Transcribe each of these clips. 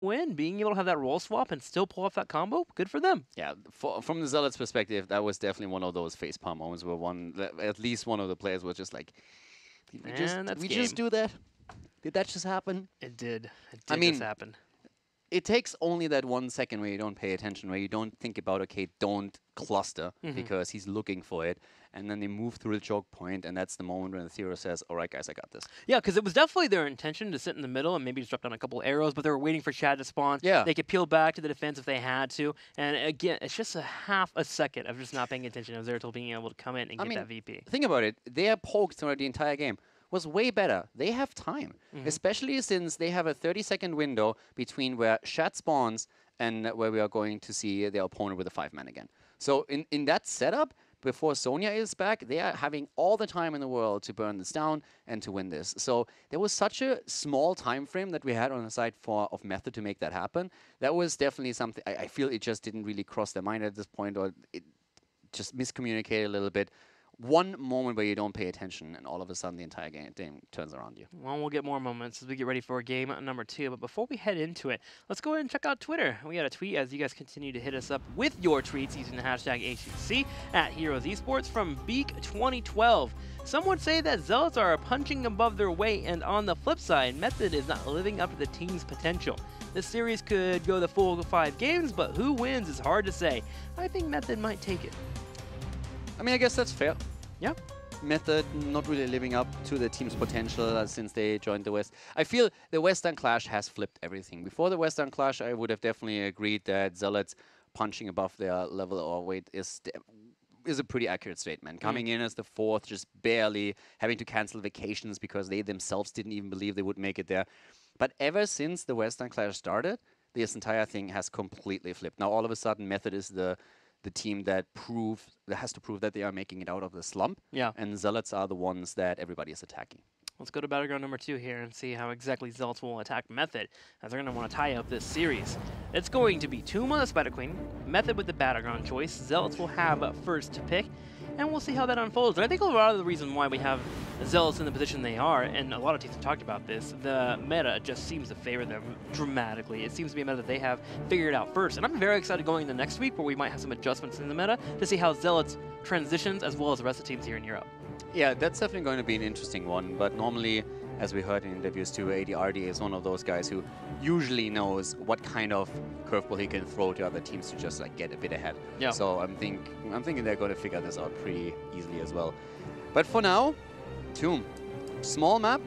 win, being able to have that roll swap and still pull off that combo, good for them. Yeah, from the Zealots' perspective, that was definitely one of those facepalm moments where at least one of the players was just like, did we just do that? Did that just happen? It did. It I did mean, just happen. It takes only that 1 second where you don't pay attention, where you don't think about, okay, don't cluster, because he's looking for it. And then they move through the choke point, and that's the moment when the Zero says, all right, guys, I got this. Yeah, because it was definitely their intention to sit in the middle and maybe just drop down a couple arrows, but they were waiting for Chad to spawn. Yeah. They could peel back to the defense if they had to. And again, it's just a half a second of just not paying attention of Zeratul being able to come in and get that VP. Think about it. Their pokes throughout the entire game was way better. They have time, especially since they have a 30-second window between where Shat spawns and where we are going to see their opponent with a 5-man again. So in that setup, before Sonya is back, they are having all the time in the world to burn this down and to win this. So there was such a small time frame that we had on the side of Method to make that happen. That was definitely something, I feel it just didn't really cross their mind at this point, or it just miscommunicated a little bit. One moment where you don't pay attention, and all of a sudden the entire game turns around you. Well, we'll get more moments as we get ready for game number 2. But before we head into it, let's go ahead and check out Twitter. We got a tweet as you guys continue to hit us up with your tweets using the hashtag HGC at Heroes Esports from Beak 2012. Some would say that Zealots are punching above their weight, and on the flip side, Method is not living up to the team's potential. This series could go the full 5 games, but who wins is hard to say. I think Method might take it. I mean, I guess that's fair. Yeah. Method not really living up to the team's potential since they joined the West. I feel the Western Clash has flipped everything. Before the Western Clash, I would have definitely agreed that Zealots punching above their level or weight is a pretty accurate statement. Coming in as the 4th, just barely having to cancel vacations because they themselves didn't even believe they would make it there. But ever since the Western Clash started, this entire thing has completely flipped. Now all of a sudden, Method is the team that has to prove that they are making it out of the slump. Yeah. And Zealots are the ones that everybody is attacking. Let's go to battleground number 2 here and see how exactly Zealots will attack Method, as they're going to want to tie up this series. It's going to be Tuma, the Spider Queen, Method with the battleground choice. Zealots will have first to pick, and we'll see how that unfolds. And I think a lot of the reason why we have Zealots in the position they are, and a lot of teams have talked about this, the meta just seems to favor them dramatically. It seems to be a meta that they have figured out first. And I'm very excited going into next week, where we might have some adjustments in the meta to see how Zealots transitions, as well as the rest of the teams here in Europe. Yeah, that's definitely going to be an interesting one, but normally, as we heard in interviews too, ADRD is one of those guys who usually knows what kind of curveball he can throw to other teams to just like get a bit ahead. Yeah. So I'm thinking they're going to figure this out pretty easily as well. But for now, Tomb, small map,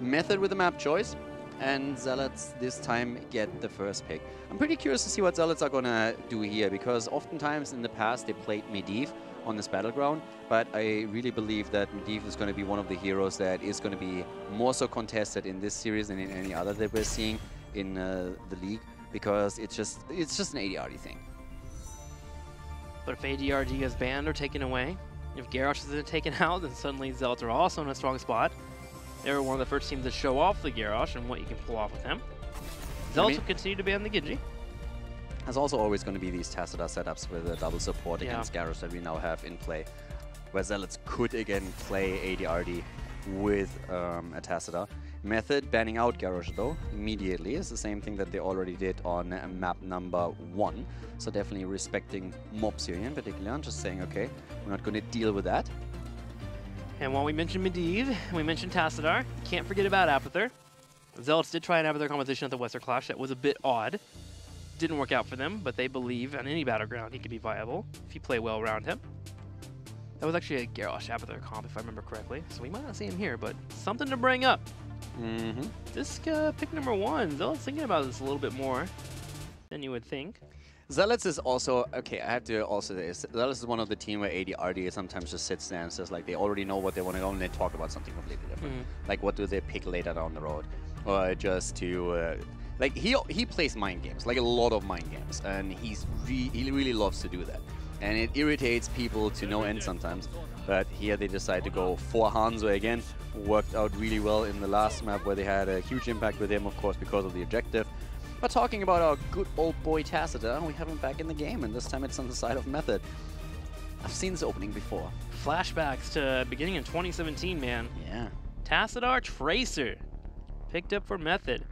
Method with the map choice, and Zealots this time get the first pick. I'm pretty curious to see what Zealots are going to do here, because oftentimes in the past they played Medivh on this battleground, but I really believe that Medivh is going to be one of the heroes that is going to be more so contested in this series than in any other that we're seeing in the league, because it's just an ADRD thing. But if ADRD is banned or taken away, if Garrosh is taken out, then suddenly Zealots are also in a strong spot. They were one of the first teams to show off the Garrosh and what you can pull off with him. Zealots will continue to be on the Genji. There's also always going to be these Tassadar setups with a double support against Garrosh that we now have in play, where Zealots could again play ADRD with a Tassadar. Method banning out Garrosh though immediately is the same thing that they already did on map number 1. So definitely respecting mobs here in particular, and just saying, okay, we're not going to deal with that. And while we mentioned Medivh, we mentioned Tassadar, can't forget about Apather. Zealots did try an Apather competition at the Western Clash that was a bit odd. Didn't work out for them, but they believe on any battleground he could be viable if you play well around him. That was actually a Garrosh Apather comp, if I remember correctly, so we might not see him here, but something to bring up. This pick number 1, Zealots thinking about this a little bit more than you would think. Zealots is also, okay, I have to also say, Zealots is one of the team where ADRD sometimes just sits there and says, like, they already know what they want to go and they talk about something completely different. Like, what do they pick later down the road? Or just to, like, he plays mind games, like a lot of mind games, and he really loves to do that. And it irritates people to no end sometimes. But here they decide to go for Hanzo again. Worked out really well in the last map where they had a huge impact with him, of course, because of the objective. But talking about our good old boy Tassadar, we have him back in the game, and this time it's on the side of Method. I've seen this opening before. Flashbacks to beginning in 2017, man. Yeah. Tassadar Tracer picked up for Method.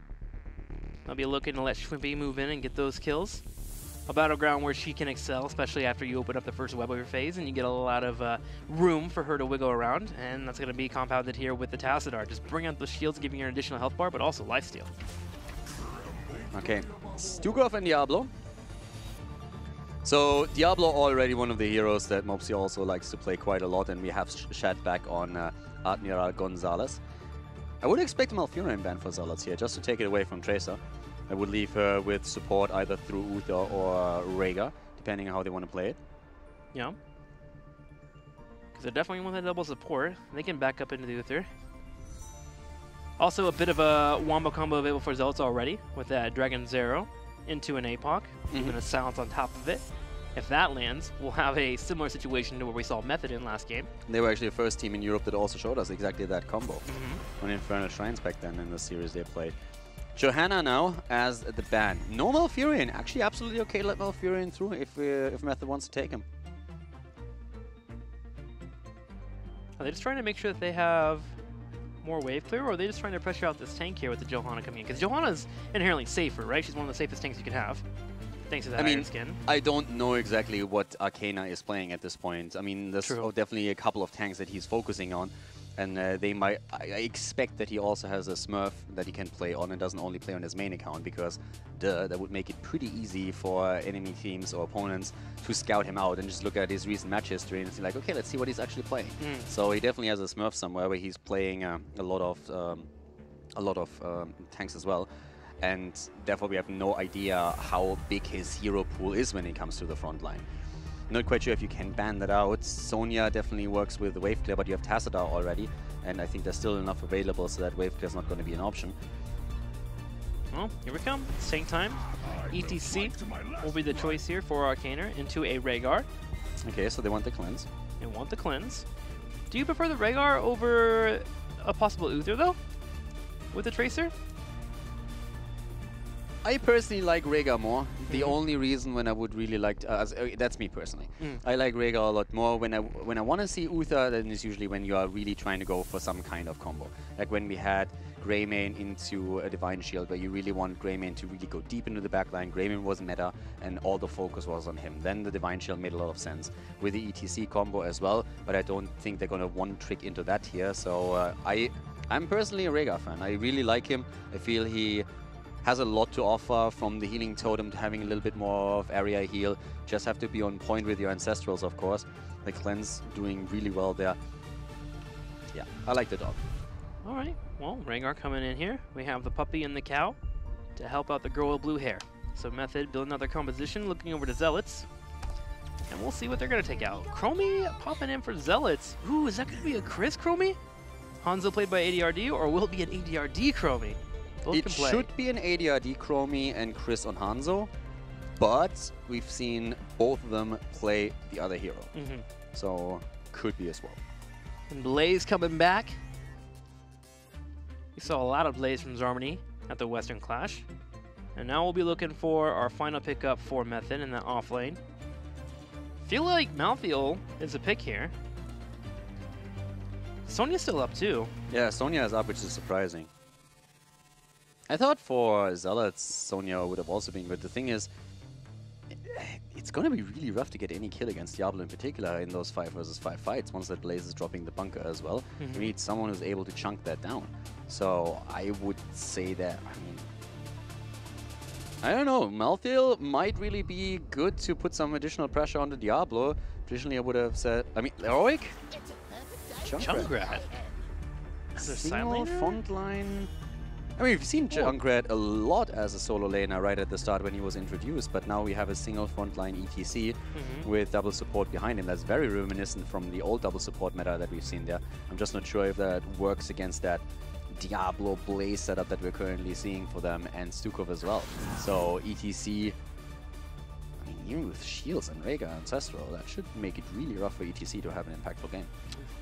They'll be looking to let Schwimpy move in and get those kills. A battleground where she can excel, especially after you open up the first web wave phase and you get a lot of room for her to wiggle around, and that's going to be compounded here with the Tassadar. Just bring out the shields, giving her an additional health bar, but also lifesteal. Okay, Stukov and Diablo. So Diablo already one of the heroes that Mopsy also likes to play quite a lot, and we have shat back on Admiral Gonzalez. I would expect a Malfurion ban for Zealots here, just to take it away from Tracer. I would leave her with support either through Uther or Rhaegar, depending on how they want to play it. Yeah. Because they definitely want that double support. They can back up into the Uther. Also a bit of a wombo combo available for Zealots already, with that Dragon Zero into an APOC, even a Silence on top of it. If that lands, we'll have a similar situation to where we saw Method in last game. They were actually the first team in Europe that also showed us exactly that combo on Infernal Shrines back then in the series they played. Johanna now as the ban. No Malfurion. Actually, absolutely okay to let Malfurion through if Method wants to take him. Are they just trying to make sure that they have more wave clear, or are they just trying to pressure out this tank here with the Johanna coming in? Because Johanna's inherently safer, right? She's one of the safest tanks you can have, thanks to that iron skin. I don't know exactly what Arcana is playing at this point. I mean, there's definitely a couple of tanks that he's focusing on. And they might. I expect that he also has a Smurf that he can play on and doesn't only play on his main account, because that would make it pretty easy for enemy teams or opponents to scout him out and just look at his recent match history and see like, okay, let's see what he's actually playing. So he definitely has a Smurf somewhere where he's playing a lot of tanks as well, and therefore we have no idea how big his hero pool is when it comes to the front line. Not quite sure if you can ban that out. Sonya definitely works with the wave clear, but you have Tassadar already, and I think there's still enough available so that wave clear is not going to be an option. Well, here we come. Same time. ETC will be the choice here for Arcana into a Rhaegar. Okay, so they want the cleanse. They want the cleanse. Do you prefer the Rhaegar over a possible Uther, though? With the Tracer? I personally like Rhaegar more. The only reason when I would really like to, that's me personally. I like Rhaegar a lot more. When I want to see Uther, then it's usually when you are really trying to go for some kind of combo. Like when we had Greymane into a Divine Shield, where you really want Greymane to really go deep into the backline. Greymane was meta, and all the focus was on him. Then the Divine Shield made a lot of sense with the ETC combo as well. But I don't think they're gonna one trick into that here. So I'm personally a Rhaegar fan. I really like him. I feel he has a lot to offer, from the healing totem to having a little bit more of area heal. Just have to be on point with your ancestrals, of course. The cleanse doing really well there. Yeah, I like the dog. All right, well, Rhaegar coming in here. We have the puppy and the cow to help out the girl with blue hair. So Method building out their composition, looking over to Zealots. And we'll see what they're going to take out. Chromie popping in for Zealots. Ooh, is that going to be a Chris Chromie? Hanzo played by ADRD, or will it be an ADRD Chromie? It should be an ADRD Chromie and Chris on Hanzo, but we've seen both of them play the other hero. So could be as well. And Blaze coming back. We saw a lot of Blaze from Zarmony at the Western Clash. And now we'll be looking for our final pickup for Method in that off lane. Feel like Malthael is a pick here. Sonya's still up too. Yeah, Sonya is up, which is surprising. I thought for Zealots, Sonya would have also been good. The thing is, it's going to be really rough to get any kill against Diablo in particular in those 5 versus 5 fights, once that Blaze is dropping the bunker as well. We need someone who's able to chunk that down. So I would say that, I don't know, Malthael might really be good to put some additional pressure on the Diablo. Traditionally I would have said, Heroic? Junkrat. Single front line. I mean, we've seen Junkrat a lot as a solo laner right at the start when he was introduced, but now we have a single frontline ETC with double support behind him. That's very reminiscent from the old double support meta that we've seen there. I'm just not sure if that works against that Diablo Blaze setup that we're currently seeing for them, and Stukov as well. So ETC, I mean, even with shields and Rhaegar Ancestral, that should make it really rough for ETC to have an impactful game.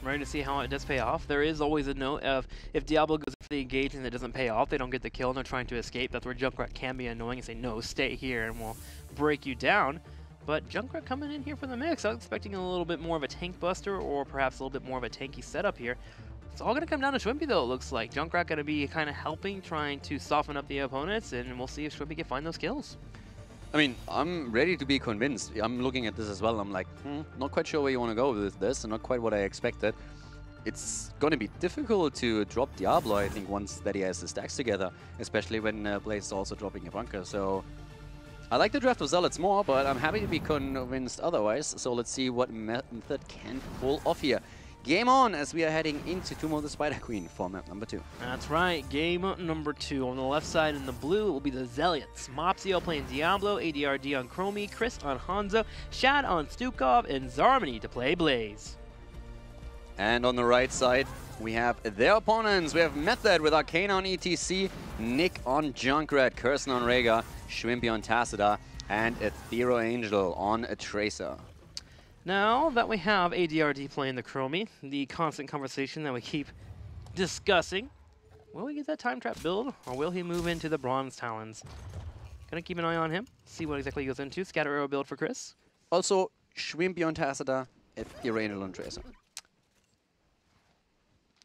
Ready to see how it does pay off. There is always a note of, if Diablo goes for the engage and it doesn't pay off, they don't get the kill and they're trying to escape. That's where Junkrat can be annoying and say, no, stay here and we'll break you down. But Junkrat coming in here for the mix. I was expecting a little bit more of a tank buster, or perhaps a little bit more of a tanky setup here It's all going to come down to Schwimpy, though, it looks like. Junkrat going to be kind of helping, trying to soften up the opponents, and we'll see if Schwimpy can find those kills. I mean, I'm ready to be convinced. I'm looking at this as well. I'm like, not quite sure where you want to go with this, and not quite what I expected. It's going to be difficult to drop Diablo, I think, once that he has the stacks together, especially when Blaze is also dropping a bunker. So I like the draft of Zealots more, but I'm happy to be convinced otherwise. So let's see what Method can pull off here. Game on as we are heading into Tomb of the Spider Queen for map number 2. That's right, game number 2. On the left side in the blue, it will be the Zealots. Mopsio playing Diablo, ADRD on Chromie, Chris on Hanzo, Shad on Stukov, and Zarmany to play Blaze. And on the right side, we have their opponents. We have Method with Arcana on ETC, Nick on Junkrat, Curson on Rhaegar, Schwimpy on Tacita, and Ethereal Angel on a Tracer. Now that we have ADRD playing the Chromie, the constant conversation that we keep discussing, will we get that time trap build, or will he move into the Bronze Talons? Gonna keep an eye on him, see what exactly he goes into. Scatter Arrow build for Chris. Also, Schwimpy on Tacita, Ethereal Angel on Tracer.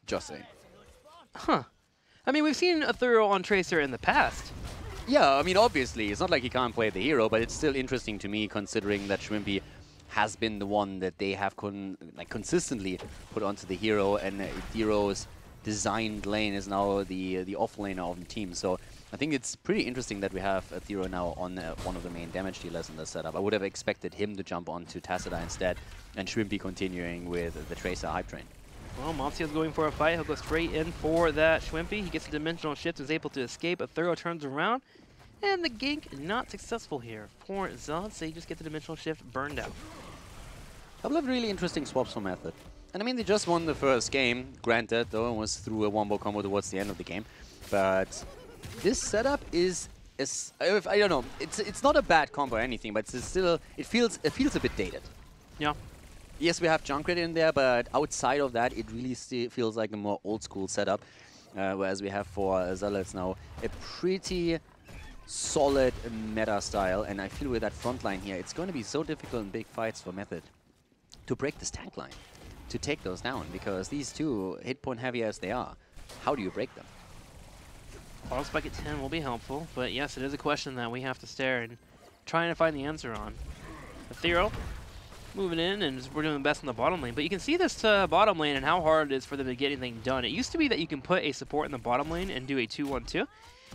Just saying. Huh. I mean, we've seen Ethereal on Tracer in the past. Yeah, I mean, obviously, it's not like he can't play the hero, but it's still interesting to me considering that Schwimpy has been the one that they have consistently put onto the hero, and Hero's designed lane is now the off laner of the team. So I think it's pretty interesting that we have Ethereal now on one of the main damage dealers in the setup. I would have expected him to jump onto Tacita instead, and Schwimpy continuing with the Tracer hype train. Well, Mopsio's going for a fight. He'll go straight in for that Schwimpy. He gets a dimensional shift, is able to escape. Ethereal turns around, and the gank not successful here for Zealots. They just get the dimensional shift burned out. A couple of really interesting swaps for Method. And I mean, they just won the first game, granted, though it was through a wombo combo towards the end of the game. But this setup is I don't know, it's not a bad combo or anything, but it's still, it feels a bit dated. Yeah. Yes, we have Junkrat in there, but outside of that, it really still feels like a more old school setup. Whereas we have for Zealots now a pretty solid meta style, and I feel with that front line here, it's going to be so difficult in big fights for Method to break this tank line, to take those down, because these two, hit point heavy as they are, how do you break them? Auto spike at 10 will be helpful, but yes, it is a question that we have to stare and trying to find the answer on. Ethereal moving in, and we're doing the best in the bottom lane, but you can see this bottom lane and how hard it is for them to get anything done. It used to be that you can put a support in the bottom lane and do a 2-1-2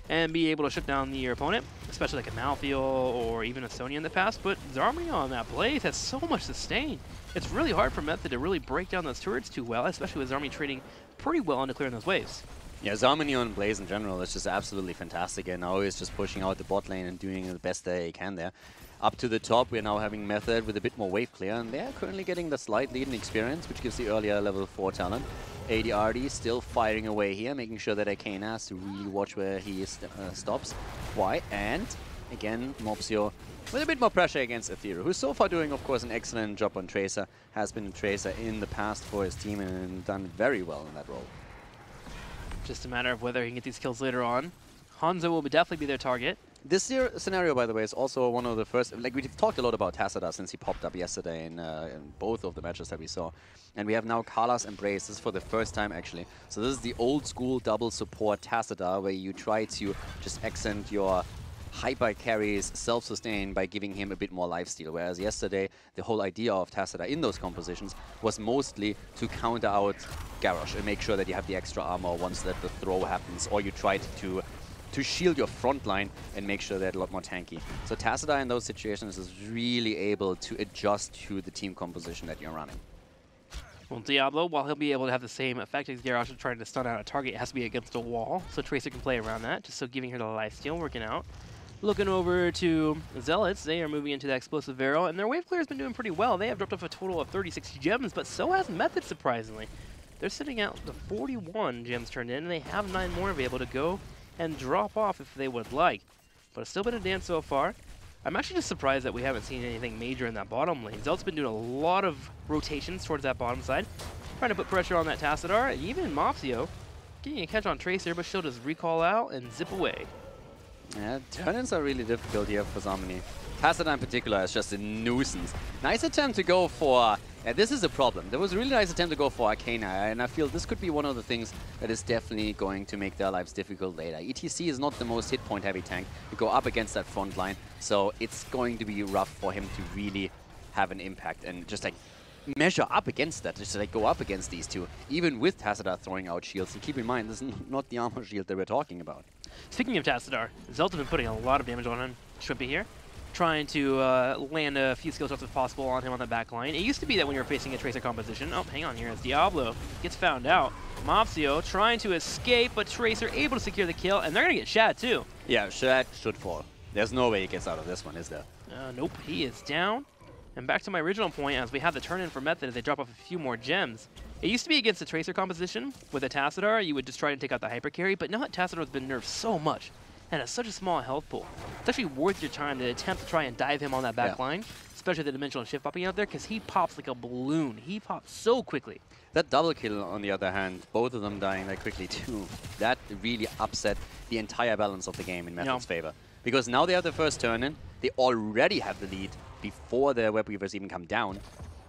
and be able to shut down your opponent, especially like a Malthael or even a Sonya in the past, but Zarmany on that Blaze has so much sustain. It's really hard for Method to really break down those turrets too well, especially with Zarmany trading pretty well into clearing those waves. Yeah, Zarmany on Blaze in general is just absolutely fantastic, and now he's just pushing out the bot lane and doing the best that he can there. Up to the top, we're now having Method with a bit more wave clear, and they're currently getting the slight lead in experience, which gives the earlier level 4 talent. ADRD still firing away here, making sure that Arcana has to really watch where he stops. Why? And again, Mopsio with a bit more pressure against Ethereal, who's so far doing, of course, an excellent job on Tracer, has been a Tracer in the past for his team and done very well in that role. Just a matter of whether he can get these kills later on. Hanzo will definitely be their target. This scenario, by the way, is also one of the first, like we've talked a lot about Tacita since he popped up yesterday in both of the matches that we saw. And we have now Kala's Embrace. This is for the first time, actually. So this is the old school double support Tacita, where you try to just accent your hyper carries self-sustain by giving him a bit more lifesteal. Whereas yesterday, the whole idea of Tacita in those compositions was mostly to counter out Garrosh and make sure that you have the extra armor once that the throw happens, or you tried to shield your front line and make sure they're a lot more tanky. So Tacita in those situations is really able to adjust to the team composition that you're running. Well, Diablo, while he'll be able to have the same effect as Garrosh trying to stun out a target, it has to be against a wall, so Tracer can play around that, just so giving her the lifesteal working out. Looking over to Zealots, they are moving into that explosive barrel, and their wave clear has been doing pretty well. They have dropped off a total of 36 gems, but so has Method, surprisingly. They're sitting out the 41 gems turned in, and they have 9 more to be able to go and drop off if they would like. But it's still been a dance so far. I'm actually just surprised that we haven't seen anything major in that bottom lane. Zelt's been doing a lot of rotations towards that bottom side, trying to put pressure on that Tassadar, and even Mopsio getting a catch on Tracer, but she'll just recall out and zip away. Yeah, turn-ins are really difficult here for Zomini. Tassadar in particular is just a nuisance. Nice attempt to go for... this is a problem. There was a really nice attempt to go for Arcana, and I feel this could be one of the things that is definitely going to make their lives difficult later. ETC is not the most hit point heavy tank to go up against that front line, so it's going to be rough for him to really have an impact and just like measure up against that, just like go up against these two, even with Tassadar throwing out shields. And keep in mind, this is not the armor shield that we're talking about. Speaking of Tassadar, Zealots have been putting a lot of damage on him. Shrimpy here, trying to land a few skill shots if possible on him on the back line. It used to be that when you were facing a Tracer composition, oh, hang on here, as Diablo gets found out. Mopsio trying to escape, but Tracer able to secure the kill, and they're going to get Shad too. Yeah, Shad should fall. There's no way he gets out of this one, is there? Nope, he is down. And back to my original point, as we have the turn-in for Method, as they drop off a few more gems. It used to be against the Tracer composition. With a Tassadar, you would just try to take out the hyper carry, but now that Tassadar has been nerfed so much, and has such a small health pool, it's actually worth your time to attempt to try and dive him on that back line, especially the dimensional shift popping out there, because he pops like a balloon. He pops so quickly. That double kill, on the other hand, both of them dying that quickly too, that really upset the entire balance of the game in Method's favor. Because now they have the first turn-in, they already have the lead before the Web Weavers even come down.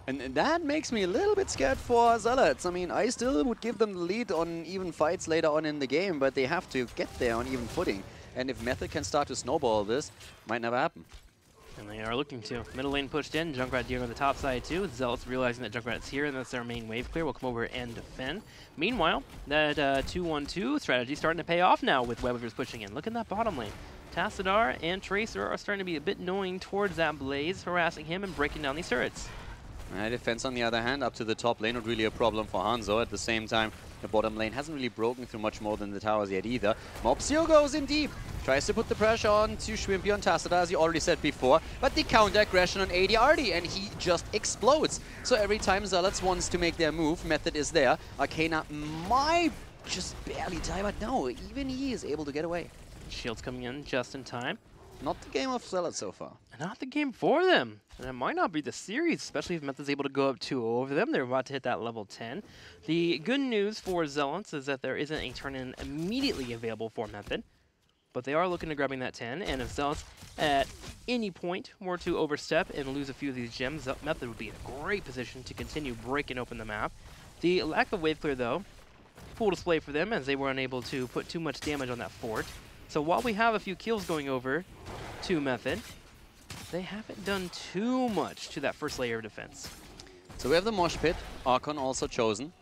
And that makes me a little bit scared for Zealots. I mean, I still would give them the lead on even fights later on in the game, but they have to get there on even footing. And if Method can start to snowball this, might never happen. And they are looking to. Middle lane pushed in, Junkrat dealing on the top side too. Zealots realizing that Junkrat's here and that's their main wave clear will come over and defend. Meanwhile, that 2-1-2 strategy starting to pay off now with Web Weavers pushing in. Look at that bottom lane. Tassadar and Tracer are starting to be a bit annoying towards that Blaze, harassing him and breaking down these turrets. Defense, on the other hand, up to the top lane, not really a problem for Hanzo. At the same time, the bottom lane hasn't really broken through much more than the towers yet either. Mopsio goes in deep, tries to put the pressure on to Shrimpy on Tassadar, as you already said before, but the counter aggression on ADRD, and he just explodes. So every time Zealots wants to make their move, Method is there. Arcana might just barely die, but no, even he is able to get away. Shields coming in just in time. Not the game of Zealots so far. Not the game for them. And it might not be the series, especially if Method's able to go up 2-0 over them. They're about to hit that level 10. The good news for Zealots is that there isn't a turn-in immediately available for Method. But they are looking to grabbing that 10. And if Zealots at any point were to overstep and lose a few of these gems, Method would be in a great position to continue breaking open the map. The lack of wave clear, though, full display for them as they were unable to put too much damage on that fort. So while we have a few kills going over to Method, they haven't done too much to that first layer of defense. So we have the Mosh Pit, Archon also chosen,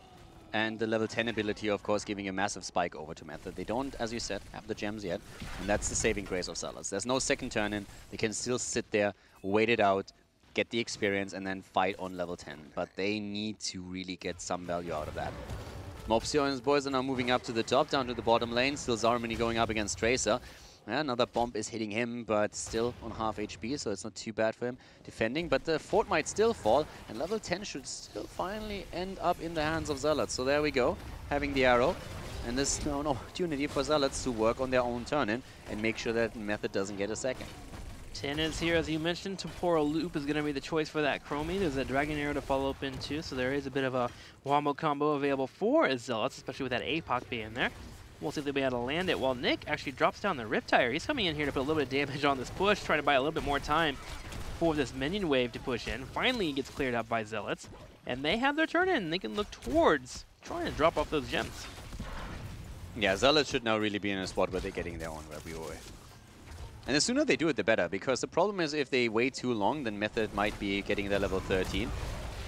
and the level 10 ability, of course, giving a massive spike over to Method. They don't, as you said, have the gems yet, and that's the saving grace of Zealots. There's no second turn-in. They can still sit there, wait it out, get the experience, and then fight on level 10. But they need to really get some value out of that. Mopsio and his boys are now moving up to the top, down to the bottom lane. Still Zarmini going up against Tracer. Another bomb is hitting him, but still on half HP, so it's not too bad for him defending. But the fort might still fall, and level 10 should still finally end up in the hands of Zealots. So there we go, having the arrow. And this is an opportunity for Zealots to work on their own turn-in and make sure that Method doesn't get a second. 10 is here, as you mentioned. Temporal Loop is going to be the choice for that Chromie. There's a Dragon Arrow to follow up into, so there is a bit of a wombo combo available for Zealots, especially with that APOC being there. We'll see if they'll be able to land it, while Nick actually drops down the Riptire. He's coming in here to put a little bit of damage on this push, trying to buy a little bit more time for this minion wave to push in. Finally, he gets cleared up by Zealots, and they have their turn in. They can look towards trying to drop off those gems. Yeah, Zealots should now really be in a spot where they're getting their own Web. And the sooner they do it, the better, because the problem is if they wait too long, then Method might be getting their level 13.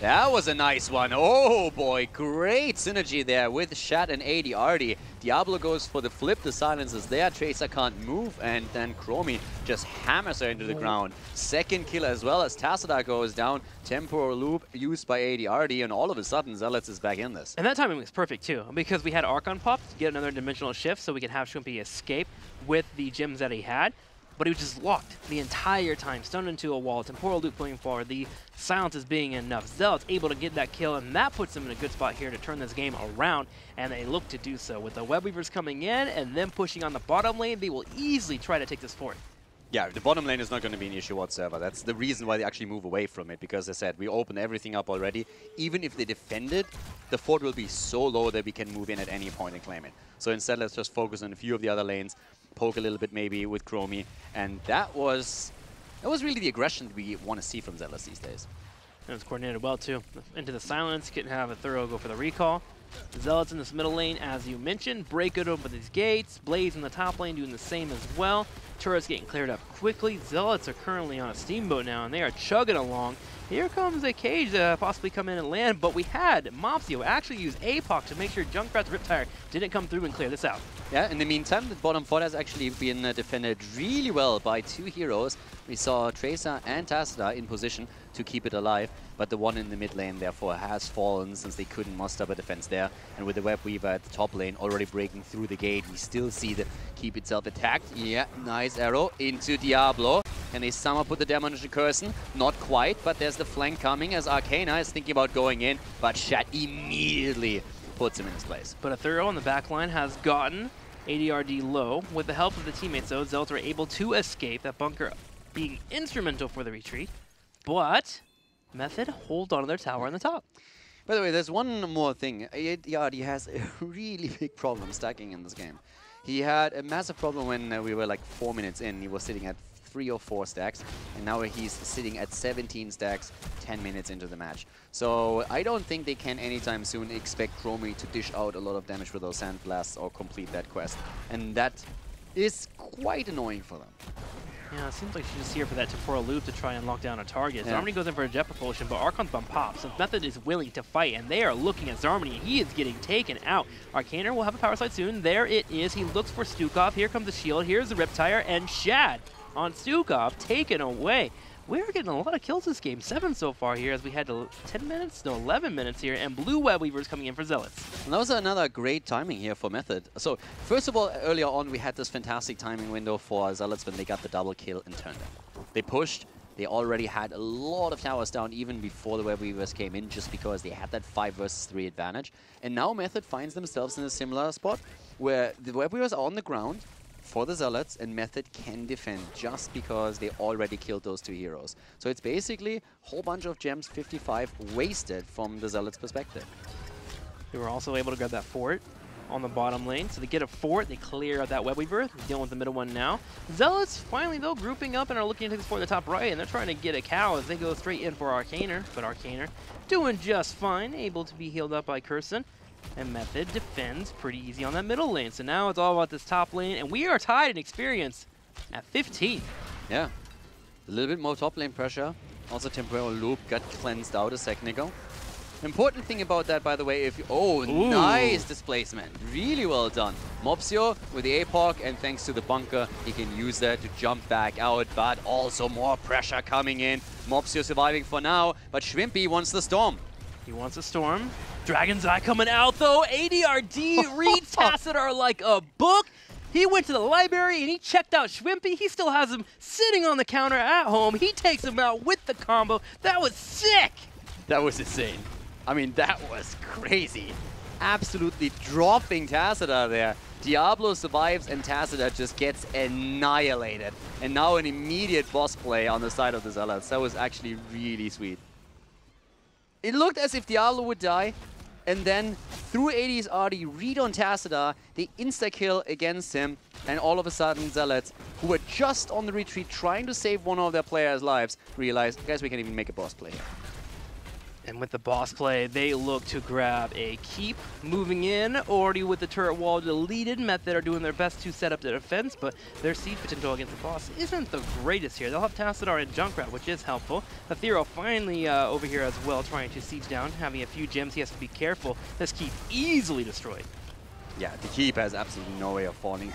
That was a nice one. Oh boy, great synergy there with Shat and ADRD. Diablo goes for the flip, the silence is there, Tracer can't move, and then Chromie just hammers her into the ground. Second kill as well as Tassadar goes down. Temporal Loop used by ADRD, and all of a sudden Zealots is back in this. And that timing was perfect too, because we had Archon pop to get another dimensional shift so we could have Shrimpy escape with the gems that he had. But he was just locked the entire time, stunned into a wall. Temporal Loop pulling forward, the silence is being enough. Zealots able to get that kill, and that puts them in a good spot here to turn this game around, and they look to do so. With the Web Weavers coming in and them pushing on the bottom lane, they will easily try to take this fort. Yeah, the bottom lane is not going to be an issue whatsoever. That's the reason why they actually move away from it, because as I said, we open everything up already. Even if they defend it, the fort will be so low that we can move in at any point and claim it. So instead, let's just focus on a few of the other lanes, poke a little bit maybe with Chromie, and that was really the aggression we want to see from Zealots these days. And it's coordinated well too. Into the silence, couldn't have a thorough go for the recall. Zealots in this middle lane, as you mentioned, break it open these gates. Blaze in the top lane doing the same as well. Turrets getting cleared up quickly. Zealots are currently on a steamboat now, and they are chugging along. Here comes a cage to possibly come in and land, but we had Mopsio actually use APOC to make sure Junkrat's Riptire didn't come through and clear this out. Yeah, in the meantime, the bottom fort has actually been defended really well by two heroes. We saw Tracer and Tassadar in position to keep it alive, but the one in the mid lane therefore has fallen since they couldn't muster up a defense there. And with the Web Weaver at the top lane already breaking through the gate, we still see the keep itself attacked. Yeah, nice arrow into Diablo. Can they somehow put the damage to Curson? Not quite, but there's the flank coming as Arcana is thinking about going in, but Shat immediately puts him in his place. But a thorough on the back line has gotten ADRD low. With the help of the teammates though, Zealots were able to escape, that bunker being instrumental for the retreat. But Method hold on to their tower on the top. By the way, there's one more thing. ADRD has a really big problem stacking in this game. He had a massive problem when we were like 4 minutes in. He was sitting at 3 or 4 stacks, and now he's sitting at 17 stacks 10 minutes into the match. So I don't think they can anytime soon expect Chromie to dish out a lot of damage with those sand blasts or complete that quest. And that is quite annoying for them. Yeah, it seems like she's just here for that temporal loop to try and lock down a target. Yeah. Zarmany goes in for a jet propulsion, but Archon's bomb pops. So Method is willing to fight, and they are looking at Zarmany, and he is getting taken out. Arcaner will have a power slide soon. There it is. He looks for Stukov. Here comes the shield. Here's the Riptire, and Shad on Stukov taken away. We're getting a lot of kills this game. 7 so far here as we had 10 minutes, no, 11 minutes here, and Blue Web Weavers coming in for Zealots. And that was another great timing here for Method. So, first of all, earlier on, we had this fantastic timing window for Zealots when they got the double kill and turned them. They pushed. They already had a lot of towers down even before the Web Weavers came in, just because they had that 5 versus 3 advantage. And now Method finds themselves in a similar spot where the Web Weavers are on the ground for the Zealots, and Method can defend just because they already killed those 2 heroes. So it's basically a whole bunch of gems, 55, wasted from the Zealots' perspective. They were also able to grab that fort on the bottom lane. So they get a fort, they clear out that Web Weaver, dealing with the middle one now. Zealots finally though grouping up and are looking to take this fort in the top right, and they're trying to get a cow as they go straight in for Arcaner. But Arcaner doing just fine, able to be healed up by Curson. And Method defends pretty easy on that middle lane. So now it's all about this top lane, and we are tied in experience at 15. Yeah, a little bit more top lane pressure. Also temporal loop got cleansed out a second ago. Important thing about that, by the way, if you... Oh, Ooh. Nice displacement. Really well done. Mopsio with the APOC, and thanks to the bunker, he can use that to jump back out, but also more pressure coming in. Mopsio surviving for now, but Shrimpy wants the storm. He wants a storm. Dragon's Eye coming out though. ADRD reads Tassadar like a book. He went to the library and he checked out Shrimpy. He still has him sitting on the counter at home. He takes him out with the combo. That was sick. That was insane. I mean, that was crazy. Absolutely dropping Tassadar there. Diablo survives and Tassadar just gets annihilated. And now an immediate boss play on the side of the Zealots. That was actually really sweet. It looked as if Diablo would die, and then through 80's RD read on Tassadar, they insta-kill against him, and all of a sudden Zealots, who were just on the retreat trying to save one of their players' lives, realized, guys, we can even make a boss play here. And with the boss play, they look to grab a keep. Moving in, already with the turret wall deleted, Method are doing their best to set up the defense, but their siege potential against the boss isn't the greatest here. They'll have Tassadar and Junkrat, which is helpful. Athero finally over here as well, trying to siege down, having a few gems. He has to be careful. This keep easily destroyed. Yeah, the keep has absolutely no way of falling,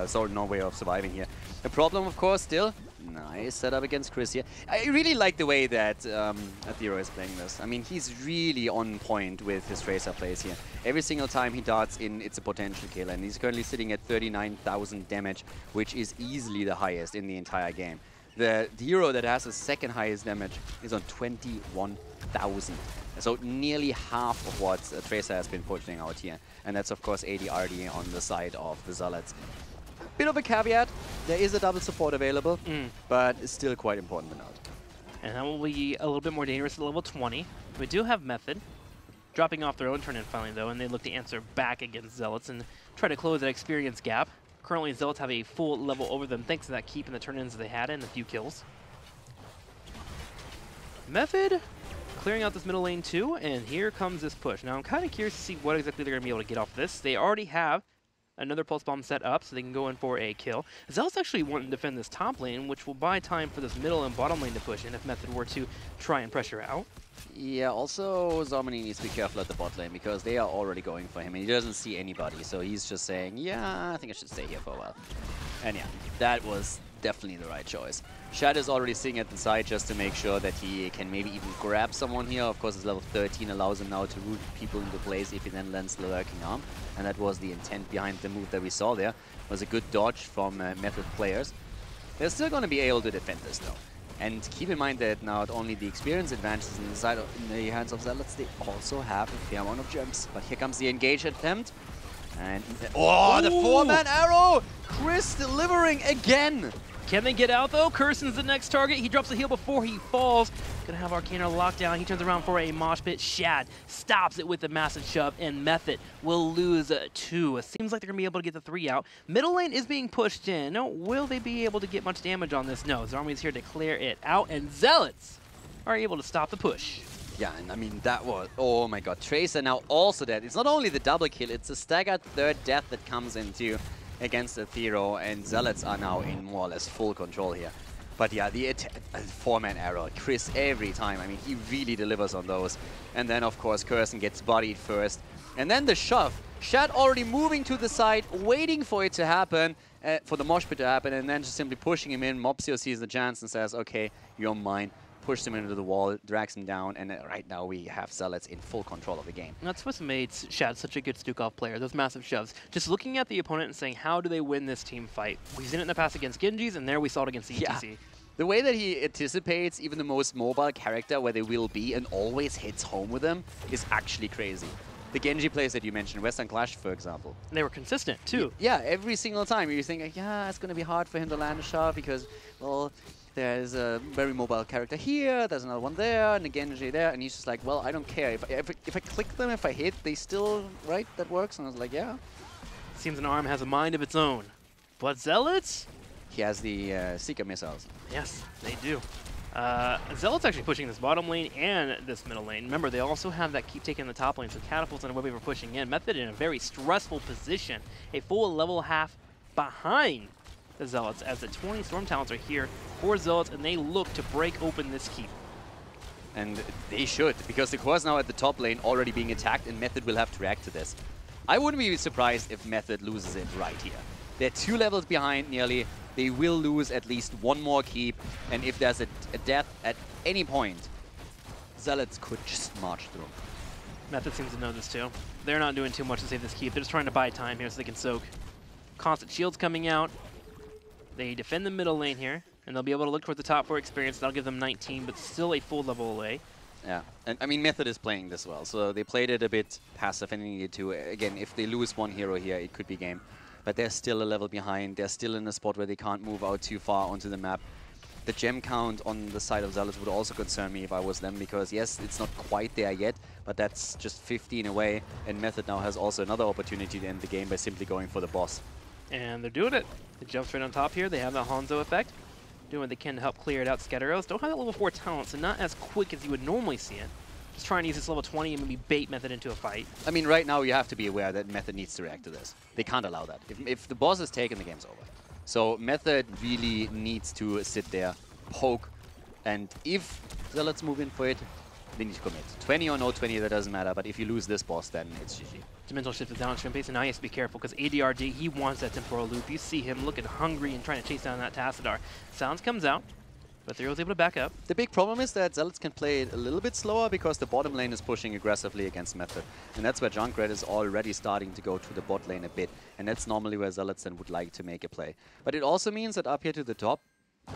so no way of surviving here. The problem, of course, still, nice setup against Chris here. I really like the way that Athero is playing this. I mean, he's really on point with his Tracer plays here. Every single time he darts in, it's a potential kill, and he's currently sitting at 39,000 damage, which is easily the highest in the entire game. The hero that has the second highest damage is on 21,000. So nearly half of what Tracer has been pushing out here. And that's, of course, ADRD on the side of the Zealots. bit of a caveat. There is a double support available, but it's still quite important to note. And that will be a little bit more dangerous at level 20. We do have Method dropping off their own turn-in finally, though, and they look to answer back against Zealots and try to close that experience gap. Currently, Zealots have a full level over them thanks to that keep and the turn-ins they had and a few kills. Method clearing out this middle lane too, and here comes this push. Now I'm kind of curious to see what exactly they're going to be able to get off this. They already have another pulse bomb set up, so they can go in for a kill. Zealots actually want to defend this top lane, which will buy time for this middle and bottom lane to push in if Method were to try and pressure out. Yeah, also Zomini needs to be careful at the bot lane because they are already going for him and he doesn't see anybody, so he's just saying, yeah, I think I should stay here for a while. And yeah, that was definitely the right choice. Shad is already sitting at the side just to make sure that he can maybe even grab someone here. Of course, his level 13 allows him now to root people into place if he then lands the lurking arm. And that was the intent behind the move that we saw there. It was a good dodge from Method players. They're still going to be able to defend this though. And keep in mind that now not only the experience advantages in the hands of Zealots, they also have a fair amount of gems. But here comes the engage attempt. And oh, the 4-man arrow! Chris delivering again! Can they get out though? Kirsten's the next target. He drops a heal before he falls. Gonna have Arcana locked down. He turns around for a mosh pit. Shad stops it with a massive shove, and Method will lose 2. It seems like they're gonna be able to get the 3 out. Middle lane is being pushed in. Will they be able to get much damage on this? No, Zarmi's here to clear it out, and Zealots are able to stop the push. Yeah, and I mean, that was, oh my god, Tracer now also dead. It's not only the double kill, it's a staggered third death that comes into against the Thero, and Zealots are now in more or less full control here. But yeah, the 4-man arrow, Chris every time, I mean, he really delivers on those. And then, of course, Kirsten gets bodied first. And then the shove. Shad already moving to the side, waiting for it to happen, for the mosh pit to happen, and then just simply pushing him in. Mopsio sees the chance and says, okay, you're mine. Pushes him into the wall, drags him down, and right now we have Zealots in full control of the game. That's what's made Shad such a good Stukov player, those massive shoves. Just looking at the opponent and saying, how do they win this team fight? We've seen it in the past against Genjis, and there we saw it against the ETC. Yeah. The way that he anticipates even the most mobile character where they will be and always hits home with them is actually crazy. The Genji plays that you mentioned, Western Clash, for example. And they were consistent, too. Yeah, every single time you think, yeah, it's going to be hard for him to land a shot because, well, there's a very mobile character here, there's another one there, and a Genji there, and he's just like, well, I don't care. If I click them, if I hit, they still, right, that works? And I was like, yeah. Seems an ARM has a mind of its own. But Zealots? He has the Seeker missiles. Yes, they do. Zealots actually pushing this bottom lane and this middle lane. Remember, they also have that keep taking the top lane, so Catapults and Webby were pushing in. Method in a very stressful position, a full level half behind the Zealots, as the 20 Storm Talents are here for Zealots, and they look to break open this keep. And they should, because the core is now at the top lane already being attacked, and Method will have to react to this. I wouldn't be surprised if Method loses it right here. They're 2 levels behind nearly. They will lose at least 1 more keep, and if there's a death at any point, Zealots could just march through. Method seems to know this too. They're not doing too much to save this keep. They're just trying to buy time here so they can soak. Constant shields coming out. They defend the middle lane here, and they'll be able to look towards the top 4 experience. That'll give them 19, but still a full level away. Yeah, and I mean, Method is playing this well, so they played it a bit passive and they needed to. Again, if they lose 1 hero here, it could be game. But they're still a level behind. They're still in a spot where they can't move out too far onto the map. The gem count on the side of Zealots would also concern me if I was them, because yes, it's not quite there yet, but that's just 15 away, and Method now has also another opportunity to end the game by simply going for the boss. And they're doing it. They jump straight on top here. They have the Hanzo effect. Doing what they can to help clear it out. Scatteros don't have that level 4 talent, so not as quick as you would normally see it. Just trying to use this level 20 and maybe bait Method into a fight. I mean, right now you have to be aware that Method needs to react to this. They can't allow that. If the boss is taken, the game's over. So Method really needs to sit there, poke, and if Zealots move in for it, they need to commit. 20 or no 20, that doesn't matter, but if you lose this boss, then it's GG. Dimensional shift is downstream pace, and now he has to be careful because ADRG, he wants that temporal loop. You see him looking hungry and trying to chase down that Tassadar. Sounds comes out, but Thero's able to back up. The big problem is that Zealots can play it a little bit slower because the bottom lane is pushing aggressively against Method. And that's where Junkrat is already starting to go to the bot lane a bit. And that's normally where Zealots then would like to make a play. But it also means that up here to the top,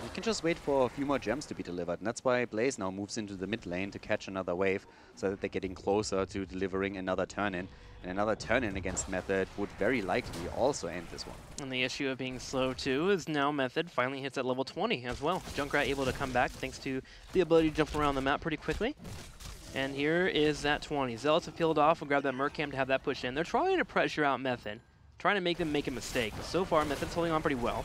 You can just wait for a few more gems to be delivered, and that's why Blaze now moves into the mid lane to catch another wave, so that they're getting closer to delivering another turn-in. And another turn-in against Method would very likely also end this one. And the issue of being slow too is now Method finally hits at level 20 as well. Junkrat able to come back thanks to the ability to jump around the map pretty quickly. And here is that 20. Zealots have peeled off and grabbed that Mercam to have that push in. They're trying to pressure out Method, trying to make them make a mistake. But so far, Method's holding on pretty well.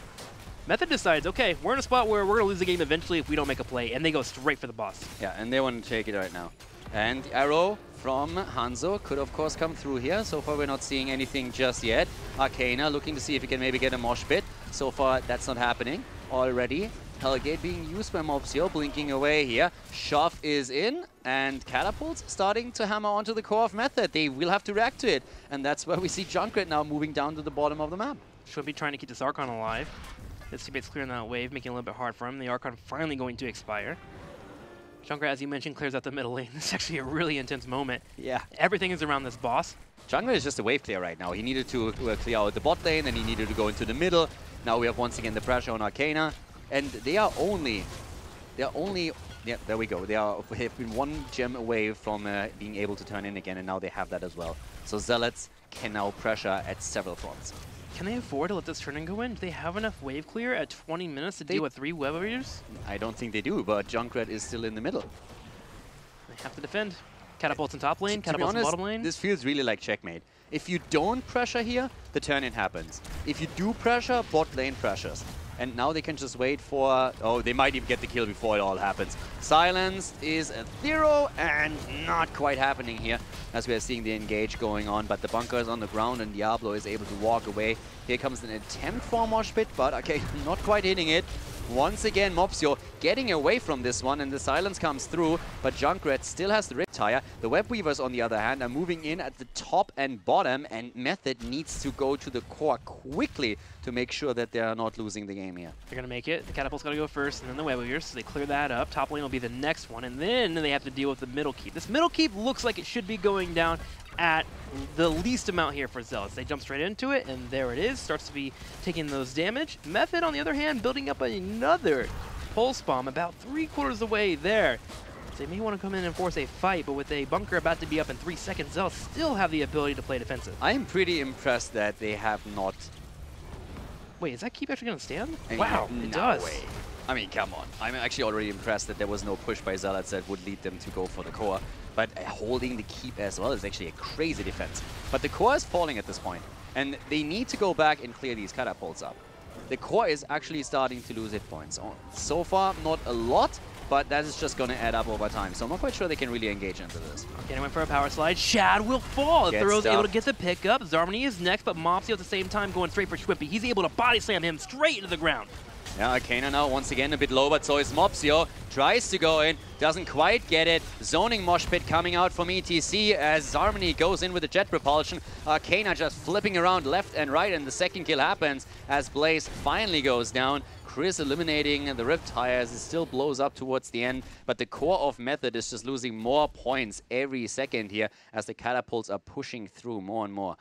Method decides, okay, we're in a spot where we're going to lose the game eventually if we don't make a play, and they go straight for the boss. Yeah, and they want to take it right now. And the arrow from Hanzo could, of course, come through here. So far, we're not seeing anything just yet. Arcana looking to see if he can maybe get a mosh pit. So far, that's not happening already. Hellgate being used by Mopsio, blinking away here. Shove is in, and Catapults starting to hammer onto the core of Method. They will have to react to it. And that's where we see Junkrat now moving down to the bottom of the map. Should be trying to keep this Archon alive. This teammate's clearing that wave, making it a little bit hard for him. The Archon finally going to expire. Junkrat, as you mentioned, clears out the middle lane. This is actually a really intense moment. Yeah. Everything is around this boss. Junkrat is just a wave clear right now. He needed to clear out the bot lane, and he needed to go into the middle. Now we have once again the pressure on Arcana. And they're only, yeah, there we go. They've been one gem away from being able to turn in again, and now they have that as well. So Zealots can now pressure at several fronts. Can they afford to let this turn and go in? Do they have enough wave clear at 20 minutes to deal with 3 web warriors? I don't think they do, but Junkrat is still in the middle. They have to defend. Catapults in top lane, catapults in bottom lane. This feels really like checkmate. If you don't pressure here, the turn-in happens. If you do pressure, bot lane pressures. And now they can just wait for... Oh, they might even get the kill before it all happens. Silenced is a 0 and not quite happening here as we are seeing the engage going on. But the bunker is on the ground and Diablo is able to walk away. Here comes an attempt for a mosh pit, but okay, not quite hitting it. Once again, Mopsio getting away from this one, and the silence comes through, but Junkrat still has the Riptire. The Web Weavers, on the other hand, are moving in at the top and bottom, and Method needs to go to the core quickly to make sure that they are not losing the game here. They're going to make it. The Catapult's got to go first, and then the Web Weavers, so they clear that up. Top lane will be the next one, and then they have to deal with the middle keep. This middle keep looks like it should be going down at the least amount here for Zealots. They jump straight into it, and there it is. Starts to be taking those damage. Method, on the other hand, building up another pulse bomb about 3/4 away there. So they may want to come in and force a fight, but with a bunker about to be up in 3 seconds, Zealots still have the ability to play defensive. I'm pretty impressed that they have not... Wait, is that keep actually going to stand? I mean, Wow, no it does. way. I mean, come on. I'm actually already impressed that there was no push by Zealots that would lead them to go for the core. But holding the keep as well is actually a crazy defense. But the core is falling at this point, and they need to go back and clear these catapults up. The core is actually starting to lose hit points. So far, not a lot, but that is just going to add up over time. So I'm not quite sure they can really engage into this. Okay, went for a power slide. Shad will fall. Thoreau's able to get the pickup. Zarmony is next, but Mopsio at the same time going straight for Schwippy. He's able to body slam him straight into the ground. Yeah, Arcana now once again a bit low, but so is Mopsio. Tries to go in, doesn't quite get it. Zoning mosh pit coming out from ETC as Zarmony goes in with the jet propulsion. Arcana just flipping around left and right, and the second kill happens as Blaze finally goes down. Chris eliminating the Riptire as it still blows up towards the end, but the core of Method is just losing more points every second here as the catapults are pushing through more and more.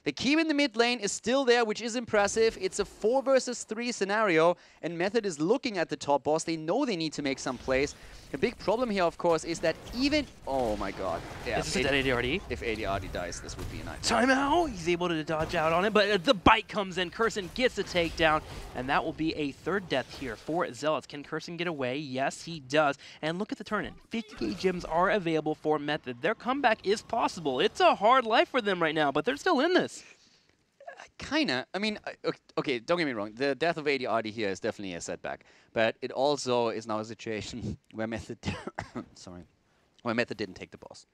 The keep in the mid lane is still there, which is impressive. It's a 4 versus 3 scenario, and Method is looking at the top boss. They know they need to make some plays. The big problem here, of course, is that even... Oh my god. Yeah, is this a dead ADRD? If ADRD dies, this would be a nightmare. Timeout! He's able to dodge out on it, but the bite comes in. Curson gets a takedown, and that will be a 3rd death here for Zealots. Can Curson get away? Yes, he does. And look at the turn-in. 58 gems are available for Method. Their comeback is possible. It's a hard life for them right now, but they're still in this. Kinda. I mean, okay, don't get me wrong. The death of ADRD here is definitely a setback. But it also is now a situation where Method... sorry. Where Method didn't take the boss.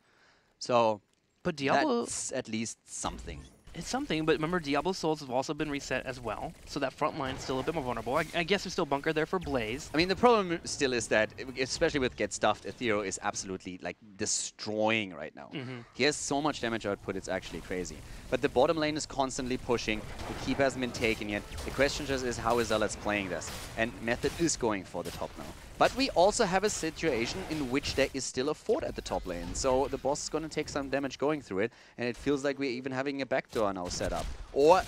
So, but Diablo... that's at least something. It's something, but remember, Diablo's souls have also been reset as well, so that front line's still a bit more vulnerable. I guess there's still bunker there for Blaze. I mean, the problem still is that, especially with Get Stuffed, Ethereal is absolutely, like, destroying right now. He has so much damage output, it's actually crazy. But the bottom lane is constantly pushing. The keep hasn't been taken yet. The question just is, how is Zealots playing this? And Method is going for the top now. But we also have a situation in which there is still a fort at the top lane. So the boss is going to take some damage going through it. And it feels like we're even having a backdoor now set up. Or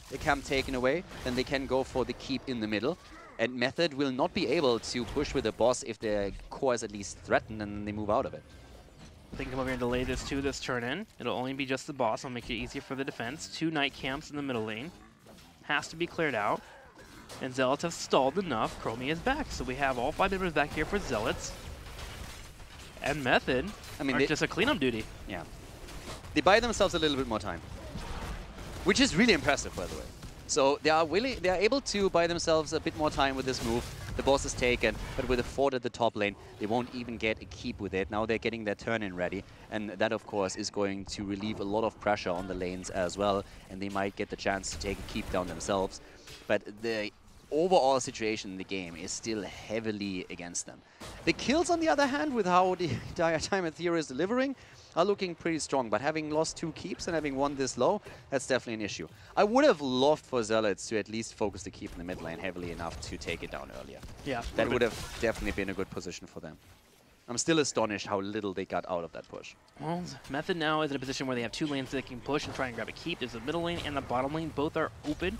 the camp taken away, then they can go for the keep in the middle. And Method will not be able to push with the boss if their core is at least threatened and they move out of it. They can come over here and delay this to this turn in. It'll only be just the boss. It'll make it easier for the defense. 2 Knight camps in the middle lane. Has to be cleared out. And Zealots have stalled enough. Chromie is back. So we have all 5 members back here for Zealots. And Method are just a cleanup duty. Yeah. They buy themselves a little bit more time. Which is really impressive, by the way. So they are able to buy themselves a bit more time with this move. The boss is taken, but with a fort at the top lane, they won't even get a keep with it. Now they're getting their turn in ready, and that of course is going to relieve a lot of pressure on the lanes as well, and they might get the chance to take a keep down themselves. But the overall situation in the game is still heavily against them. The kills, on the other hand, with how the entire time Ethereum is delivering, are looking pretty strong, but having lost 2 keeps and having won this low, that's definitely an issue. I would have loved for Zealots to at least focus the keep in the mid lane heavily enough to take it down earlier. Yeah. That would have definitely been a good position for them. I'm still astonished how little they got out of that push. Well, Method now is in a position where they have 2 lanes they can push and try and grab a keep. There's the middle lane and the bottom lane. Both are open.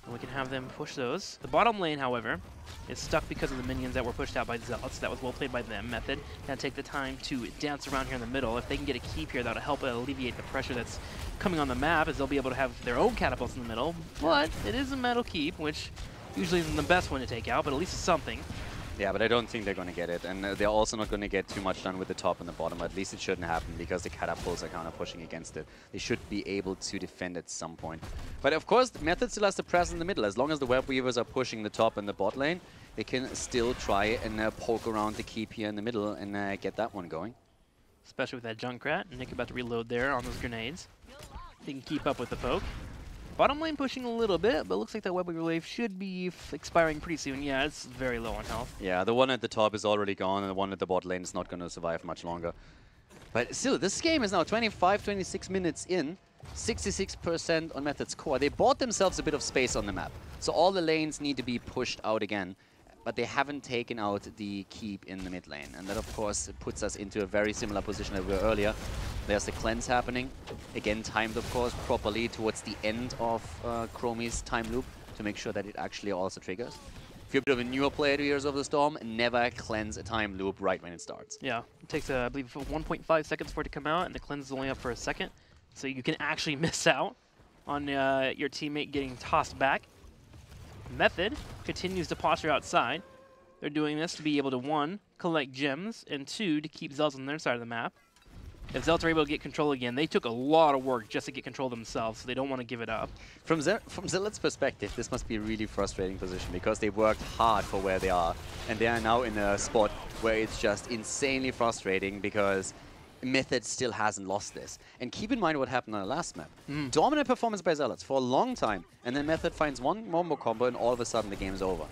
And we can have them push those. The bottom lane, however, is stuck because of the minions that were pushed out by Zealots. That was well played by them. Method can take the time to dance around here in the middle. If they can get a keep here, that'll help alleviate the pressure that's coming on the map, as they'll be able to have their own catapults in the middle. But it is a metal keep, which usually isn't the best one to take out, but at least it's something. Yeah, but I don't think they're going to get it. And they're also not going to get too much done with the top and the bottom. At least it shouldn't happen because the catapults are kind of pushing against it. They should be able to defend at some point. But of course, the Method still has to press in the middle. As long as the Web Weavers are pushing the top and the bot lane, they can still try and poke around the keep here in the middle and get that one going. Especially with that Junkrat. Nick about to reload there on those grenades. They can keep up with the poke. Bottom lane pushing a little bit, but looks like that Web Weaver wave should be expiring pretty soon. Yeah, it's very low on health. Yeah, the one at the top is already gone, and the one at the bot lane is not going to survive much longer. But still, this game is now 25, 26 minutes in, 66% on Method's core. They bought themselves a bit of space on the map, so all the lanes need to be pushed out again. But they haven't taken out the keep in the mid lane. And that, of course, puts us into a very similar position that we were earlier. There's the cleanse happening. Again, timed, of course, properly towards the end of Chromie's time loop to make sure that it actually also triggers. If you're a bit of a newer player to Heroes of the Storm, never cleanse a time loop right when it starts. Yeah, it takes, I believe, 1.5 seconds for it to come out, and the cleanse is only up for a second. So you can actually miss out on your teammate getting tossed back. Method continues to posture outside. They're doing this to be able to, 1, collect gems, and 2, to keep Zealots on their side of the map. If Zealots are able to get control again, they took a lot of work just to get control themselves, so they don't want to give it up. From Zealots' perspective, this must be a really frustrating position because they worked hard for where they are, and they are now in a spot where it's just insanely frustrating because Method still hasn't lost this. And keep in mind what happened on the last map. Dominant performance by Zealots for a long time, and then Method finds one more combo and all of a sudden the game's over.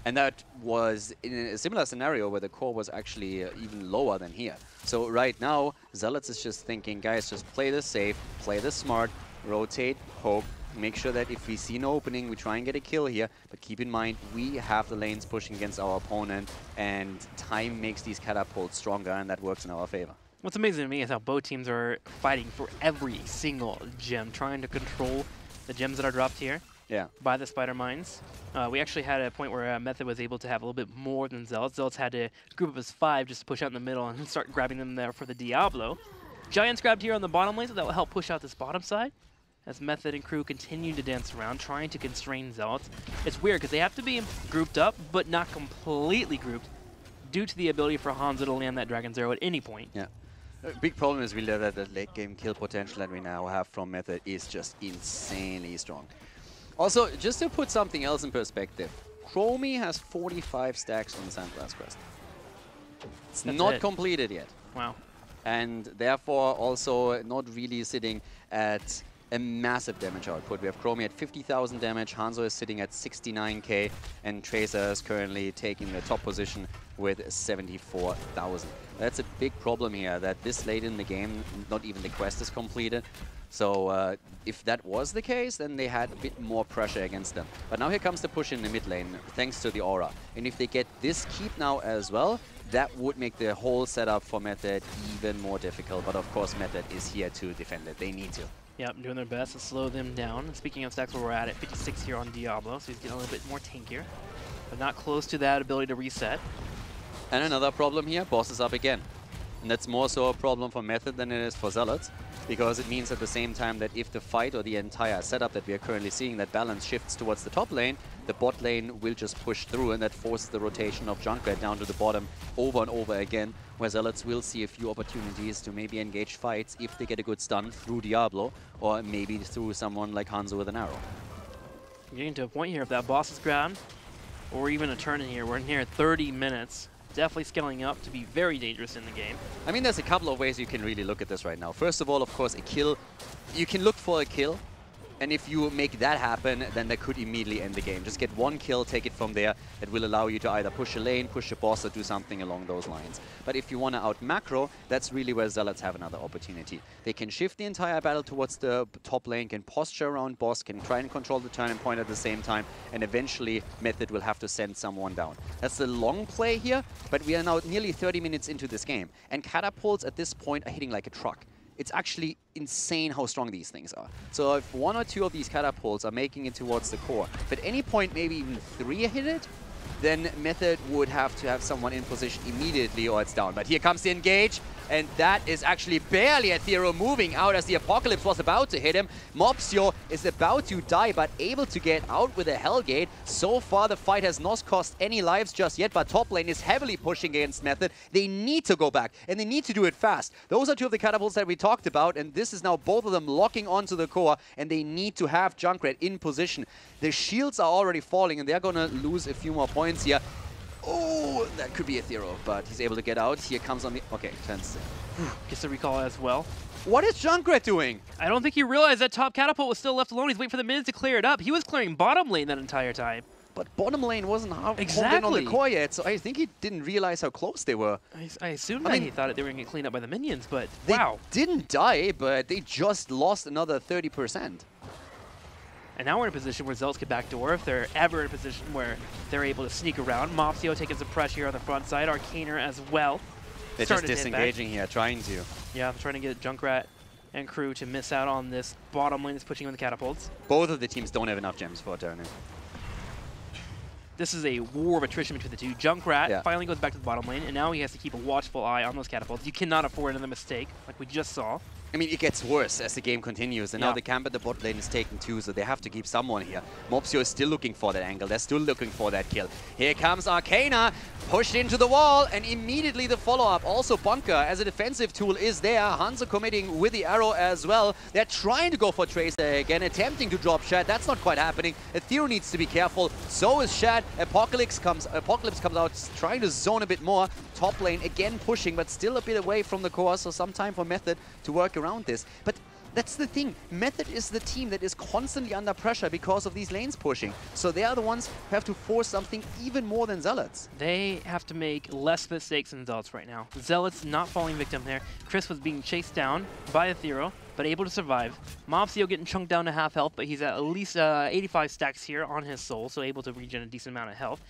And that was in a similar scenario where the core was actually even lower than here. So right now, Zealots is just thinking, guys, just play this safe, play this smart, rotate, poke, make sure that if we see an opening, we try and get a kill here. But keep in mind, we have the lanes pushing against our opponent, and time makes these catapults stronger, and that works in our favor. What's amazing to me is how both teams are fighting for every single gem, trying to control the gems that are dropped here by the Spider Mines. We actually had a point where Method was able to have a little bit more than Zealots. Zealots had to group up as 5 just to push out in the middle and start grabbing them there for the Diablo. Giants grabbed here on the bottom lane, so that will help push out this bottom side as Method and crew continue to dance around, trying to constrain Zealots. It's weird because they have to be grouped up, but not completely grouped, due to the ability for Hanzo to land that Dragon's Arrow at any point. Yeah. A big problem is really that the late game kill potential that we now have from Method is just insanely strong. Also, just to put something else in perspective, Chromie has 45 stacks on the Sandblast Quest. It's not completed yet. Wow. And therefore also not really sitting at a massive damage output. We have Chromie at 50,000 damage, Hanzo is sitting at 69k, and Tracer is currently taking the top position with 74,000. That's a big problem here, that this late in the game, not even the quest is completed. So if that was the case, then they had a bit more pressure against them. But now here comes the push in the mid lane, thanks to the aura. And if they get this keep now as well, that would make the whole setup for Method even more difficult. But of course, Method is here to defend it. They need to. Yep, doing their best to slow them down. And speaking of stacks, where we're at 56 here on Diablo, so he's getting a little bit more tankier. but not close to that ability to reset. And another problem here, boss is up again. And that's more so a problem for Method than it is for Zealots, because it means at the same time that if the fight or the entire setup that we are currently seeing, that balance shifts towards the top lane, the bot lane will just push through, and that forces the rotation of Junkrat down to the bottom over and over again, where Zealots will see a few opportunities to maybe engage fights if they get a good stun through Diablo, or maybe through someone like Hanzo with an arrow. Getting to a point here, if that boss is grabbed, or even a turn in here, we're in here 30 minutes. Definitely scaling up to be very dangerous in the game. I mean, there's a couple of ways you can really look at this right now. First of all, of course, a kill. You can look for a kill, and if you make that happen, then that could immediately end the game. Just get one kill, take it from there. It will allow you to either push a lane, push a boss, or do something along those lines. But if you want to out macro, that's really where Zealots have another opportunity. They can shift the entire battle towards the top lane, can posture around boss, can try and control the turning point at the same time, and eventually Method will have to send someone down. That's the long play here, but we are now nearly 30 minutes into this game, and catapults at this point are hitting like a truck. It's actually insane how strong these things are. So if one or two of these catapults are making it towards the core, if at any point maybe even 3 hit it, then Method would have to have someone in position immediately or it's down. But here comes the engage, and that is actually barely Ethereal moving out as the Apocalypse was about to hit him. Mopsio is about to die, but able to get out with a Hellgate. So far, the fight has not cost any lives just yet, but top lane is heavily pushing against Method. They need to go back, and they need to do it fast. Those are two of the catapults that we talked about, and this is now both of them locking onto the core, and they need to have Junkrat in position. The shields are already falling, and they're going to lose a few more points here. Oh, that could be Ethereal, but he's able to get out. Here comes on the... Okay, turns. Gets the recall as well. What is Junkrat doing? I don't think he realized that top catapult was still left alone. He's waiting for the minions to clear it up. He was clearing bottom lane that entire time. But bottom lane wasn't holding Exactly. on the core yet, so I think he didn't realize how close they were. I assumed that he thought they were going to get cleaned up by the minions, but They wow. didn't die, but they just lost another 30%. And now we're in a position where Zealots can backdoor if they're ever in a position where they're able to sneak around. Mopsio taking some pressure here on the front side. Arcaner as well. They're just disengaging here, trying to. Yeah, trying to get Junkrat and crew to miss out on this bottom lane that's pushing in the catapults. Both of the teams don't have enough gems for a turn. This is a war of attrition between the two. Junkrat finally goes back to the bottom lane, and now he has to keep a watchful eye on those catapults. You cannot afford another mistake, like we just saw. I mean, it gets worse as the game continues, and now the camp at the bot lane is taken too, so they have to keep someone here. Mopsio is still looking for that angle. They're still looking for that kill. Here comes Arcana, pushed into the wall, and immediately the follow-up. Also, Bunker, as a defensive tool, is there. Hanzo committing with the arrow as well. They're trying to go for Tracer again, attempting to drop Shad. That's not quite happening. Ethereal needs to be careful. So is Shad. Apocalypse comes out, trying to zone a bit more. Top lane again pushing, but still a bit away from the core, so some time for Method to work around this. But that's the thing. Method is the team that is constantly under pressure because of these lanes pushing. So they are the ones who have to force something even more than Zealots. They have to make less mistakes than Zealots right now. Zealots not falling victim there. Chris was being chased down by Ethereal, but able to survive. Mopsio getting chunked down to half health, but he's at least 85 stacks here on his soul, so able to regen a decent amount of health.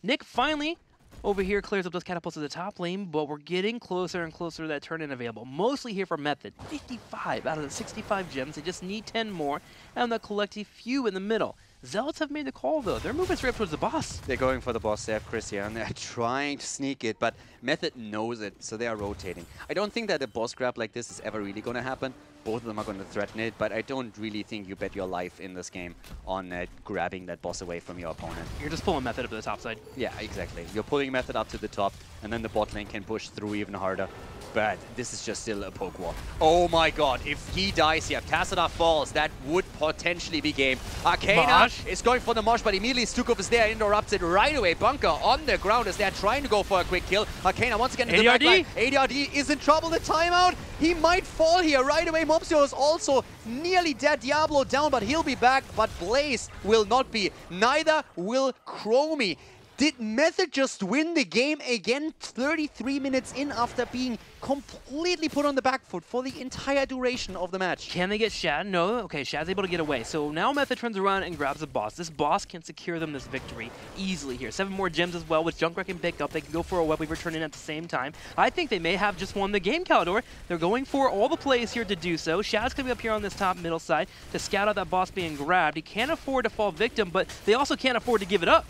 Nick finally over here clears up those catapults at the top lane, but we're getting closer and closer to that turn-in available. Mostly here for Method. 55 out of the 65 gems. They just need 10 more, and they'll collect a few in the middle. Zealots have made the call, though. They're moving straight up towards the boss. They're going for the boss. They have Chris here, and they're trying to sneak it, but Method knows it, so they are rotating. I don't think that a boss grab like this is ever really going to happen. Both of them are going to threaten it, but I don't really think you bet your life in this game on grabbing that boss away from your opponent. You're just pulling Method up to the top side. Yeah, exactly. You're pulling Method up to the top, and then the bot lane can push through even harder. But this is just still a poke war. Oh my god, if he dies here, Tassadar falls, that would potentially be game. Arcana is going for the mosh, but immediately Stukov is there, interrupted right away. Bunker on the ground as they're trying to go for a quick kill. Arcana once again into the backline. ADRD is in trouble, the timeout. He might fall here right away. Mopsio is also nearly dead. Diablo down, but he'll be back. But Blaze will not be. Neither will Chromie. Did Method just win the game again 33 minutes in after being completely put on the back foot for the entire duration of the match? Can they get Shad? No. Okay, Shad's able to get away. So now Method turns around and grabs a boss. This boss can secure them this victory easily here. 7 more gems as well, which Junkrat can pick up. They can go for a Web Weaver turn in at the same time. I think they may have just won the game, Caldor. They're going for all the plays here to do so. Shad's going to be up here on this top middle side to scout out that boss being grabbed. He can't afford to fall victim, but they also can't afford to give it up.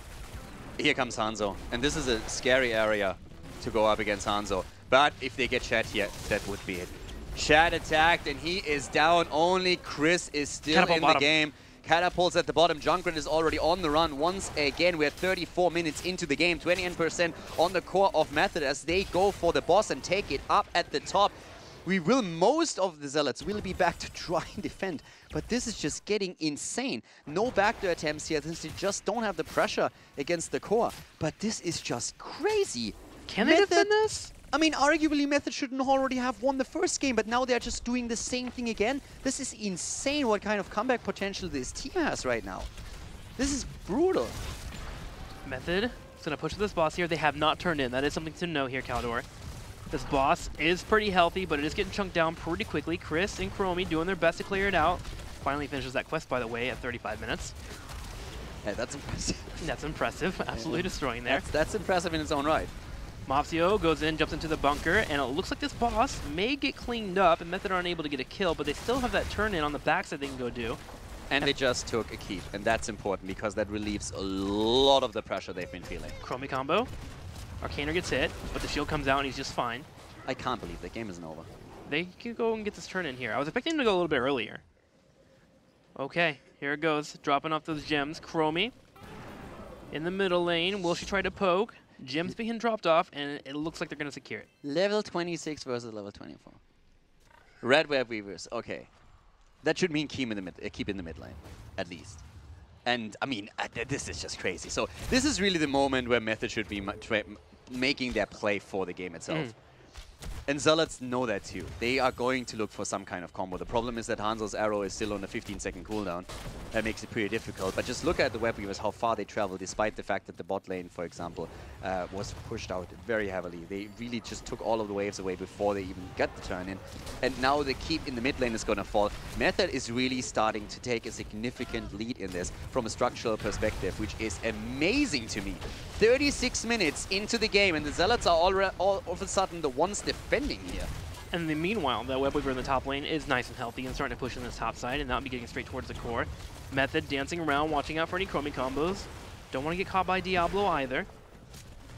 Here comes Hanzo. And this is a scary area to go up against Hanzo. But if they get Shed here, that would be it. Shed attacked, and he is down. Only Chris is still in the game. Catapults at the bottom. Junkrat is already on the run once again. We're 34 minutes into the game. 28% on the core of Method as they go for the boss and take it up at the top. Most of the Zealots will be back to try and defend, but this is just getting insane. No backdoor attempts here, since they just don't have the pressure against the core. But this is just crazy. Can they defend this? I mean, arguably Method shouldn't already have won the first game, but now they're just doing the same thing again. This is insane what kind of comeback potential this team has right now. This is brutal. Method is going to push this boss here. They have not turned in. That is something to know here, Caldor. This boss is pretty healthy, but it is getting chunked down pretty quickly. Chris and Chromie doing their best to clear it out. Finally finishes that quest, by the way, at 35 minutes. Yeah, that's impressive. That's impressive. Absolutely destroying there. That's impressive in its own right. Mopsio goes in, jumps into the bunker, and it looks like this boss may get cleaned up, and Method aren't able to get a kill, but they still have that turn-in on the backside they can go do. And they just took a keep, and that's important because that relieves a lot of the pressure they've been feeling. Chromie combo. Arcaner gets hit, but the shield comes out and he's just fine. I can't believe the game isn't over. They could go and get this turn in here. I was expecting them to go a little bit earlier. Okay, here it goes. Dropping off those gems. Chromie in the middle lane. Will she try to poke? Gems being dropped off, and it looks like they're going to secure it. Level 26 versus level 24. Red Web Weavers. Okay. That should mean keep in the mid lane, at least. And, I mean, this is just crazy. So, this is really the moment where Method should be making their play for the game itself. And Zealots know that too. They are going to look for some kind of combo. The problem is that Hanzo's arrow is still on a 15-second cooldown. That makes it pretty difficult. But just look at the web weavers, how far they travel, despite the fact that the bot lane, for example, was pushed out very heavily. They really just took all of the waves away before they even got the turn in. And now the keep in the mid lane is going to fall. Method is really starting to take a significant lead in this from a structural perspective, which is amazing to me. 36 minutes into the game, and the Zealots are all of a sudden the ones defending here. And meanwhile, the web weaver in the top lane is nice and healthy and starting to push in this top side and not be getting straight towards the core. Method dancing around, watching out for any Chromie combos. Don't want to get caught by Diablo either.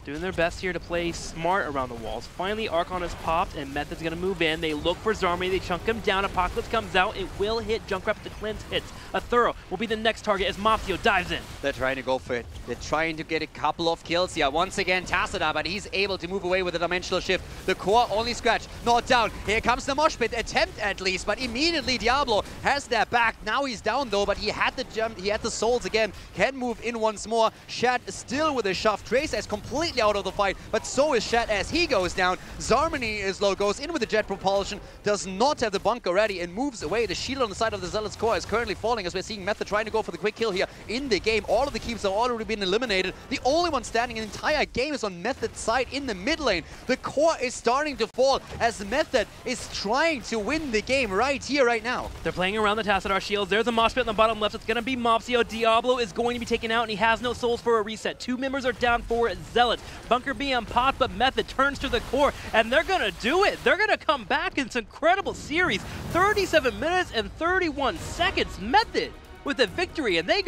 Doing their best here to play smart around the walls. Finally, Archon is popped, and Method's going to move in. They look for Zarmany. They chunk him down. Apocalypse comes out. It will hit. Junkrat to cleanse hits. A Thorough will be the next target as Mopsio dives in. They're trying to go for it. They're trying to get a couple of kills here. Once again, Tassadar, but he's able to move away with a dimensional shift. The core only scratch, not down. Here comes the mosh pit attempt at least, but immediately Diablo has their back. Now he's down though, but he had the jump. He had the souls again. Can move in once more. Shad still with a shove. Tracer is completely out of the fight, but so is Shad as he goes down. Zarmany is low, goes in with the jet propulsion, does not have the bunker ready and moves away. The shield on the side of the Zealot's core is currently falling as we're seeing Method trying to go for the quick kill here in the game. All of the keeps have already been eliminated. The only one standing in the entire game is on Method's side in the mid lane. The core is starting to fall as Method is trying to win the game right here, right now. They're playing around the Tassadar shields. There's a mosh pit on the bottom left. It's going to be Mopsio. Diablo is going to be taken out, and he has no souls for a reset. 2 members are down for Zealots. Bunker being popped, but Method turns to the core, and they're going to do it. They're going to come back in this incredible series. 37 minutes and 31 seconds. Method with a victory, and they go